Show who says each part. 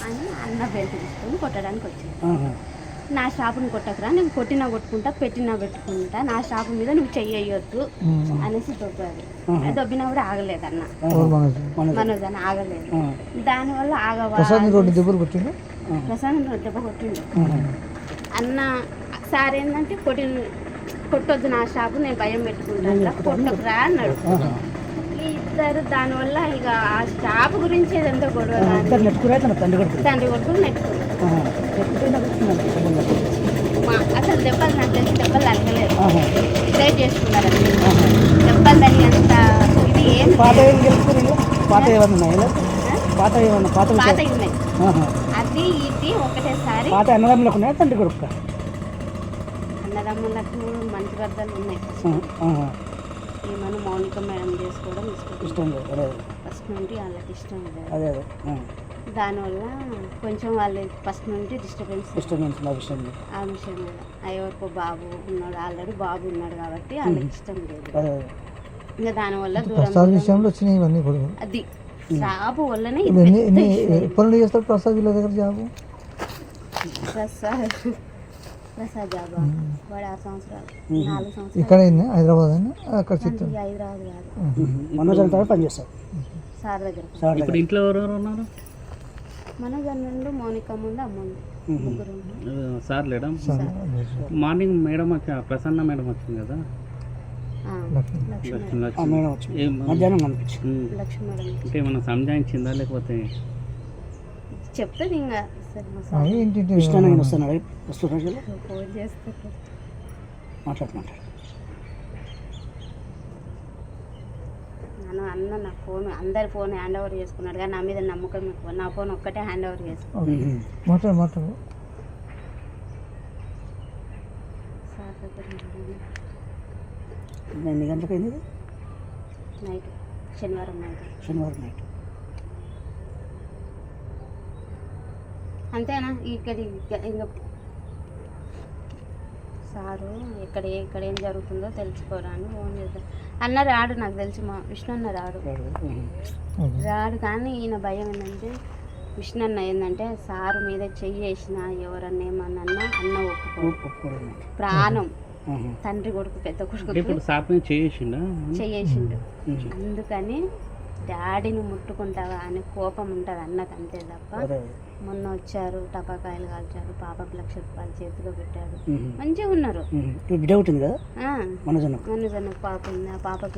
Speaker 1: అని అన్న బెల్ట్ తీసుకొని కొట్టడానికి వచ్చింది. నా షాపుని కొట్టకురా, నేను కొట్టినా కొట్టుకుంటా, పెట్టినా పెట్టుకుంటా, నా షాపు మీద నువ్వు చెయ్యొద్దు అనేసి దొబ్బాడు. దొబ్బినా కూడా ఆగలేదు అన్న, మనోజ్ అని ఆగలేదు. దానివల్ల ప్రశాంత్ దెబ్బ కొట్టిండు. అన్న సార్ ఏంటంటే కొట్టొద్దు నా షాపు, నేను భయం పెట్టుకుంటా, కొట్టకురా అన్నాడు. ఇద్దరు దానివల్ల ఇక ఆ షాపు గురించి ఏదంతా గొడవ, తండ్రి కొడుకులు నెట్టుకున్నారు. అసలు దెబ్బలు నాకు తెలిసి దెబ్బలు తగ్గలేదు, ప్రేర్ చేసుకున్నారు. దెబ్బలు తగినంత ఇది ఏం పాత ఉన్నాయి. అది ఇది ఒకటేసారి అన్నదమ్ములకు మంచి వరదలు ఉన్నాయి. ఏమన్నా మౌనిక మేడం చేసుకోవడం ఇష్టం ఫస్ట్ నుండి వాళ్ళకి ఇష్టం లేదు. దానివల్ల కొంచెం వాళ్ళు ఫస్ట్ నుండి డిస్టర్బెన్స్ ఆ విషయం మీద. ఎవరికో బాబు ఉన్నాడు, ఆల్రెడీ బాబు ఉన్నాడు కాబట్టి వాళ్ళకి ఇష్టం లేదు. ఇంకా దానివల్ల దూరం విషయంలో వచ్చినాయి ఇవన్నీ కూడా. అది జాబు వల్లనే ఎప్పటి నుండి చేస్తారు ప్రసాద్ వీళ్ళ దగ్గర జాబు? ప్రసాద్ జాబ్ వాడు 6 సంవత్సరాలు 4 సంవత్సరాలు ఇక్కడ హైదరాబాద్ అక్కడ హైదరాబాద్ కాదు పనిచేస్తారు సార్ దగ్గర.
Speaker 2: ఇప్పుడు ఇంట్లో ఎవరెవరు ఉన్నారు?
Speaker 1: మనోజ్ అన్నుండు, మౌనిక ముందు, అమ్ముండు, ముగ్గురు.
Speaker 2: సార్ లేడా? మార్నింగ్ మేడం వచ్చి ప్రసన్న మేడం వచ్చింది కదా, అంటే ఏమన్నా సంజాయించిందా లేకపోతే
Speaker 1: చెప్తుంది ఇంకా ఫోన్ చేస్తారు
Speaker 3: మాట్లాడుతున్నారు.
Speaker 1: అన్న నా ఫోన్ అందరి ఫోన్ హ్యాండ్ ఓవర్ చేసుకున్నాడు, కానీ నా మీద నమ్మకం ఎక్కువ. నా ఫోన్ ఒక్కటే హ్యాండ్ ఓవర్ చేసుకున్నాడు. సార్ దగ్గర
Speaker 3: ఎన్ని గంటలకు అయింది?
Speaker 1: నైట్, శనివారం నైట్. అంతేనా? ఇంకా సారు ఇక్కడ ఏం జరుగుతుందో తెలుసుకోరా అని ఫోన్ చేద్దాం అన్న. రాడు, నాకు తెలిసి మా విష్ణు అన్న రాడు. కానీ ఈయన భయం ఏంటంటే, విష్ణు అన్న ఏంటంటే సారు మీద చెయ్యి వేసినా ఎవరన్నా ఏమన్నా అన్న ఒప్పుకోడు. ప్రాణం తండ్రి కొడుకు, పెద్ద కొడుకు చెయ్యేసిండు. అందుకని డాడీని ముట్టుకుంటావా అని కోపం ఉంటుంది అన్నకు, అంతే తప్ప. మొన్న వచ్చారు, టపాకాయలు కాల్చారు, పాపకు 1,00,000 రూపాయలు చేతిలో పెట్టాడు, మంచిగా ఉన్నారు. మనోజ్ అన్న పాప ఉంది, ఆ పాపకి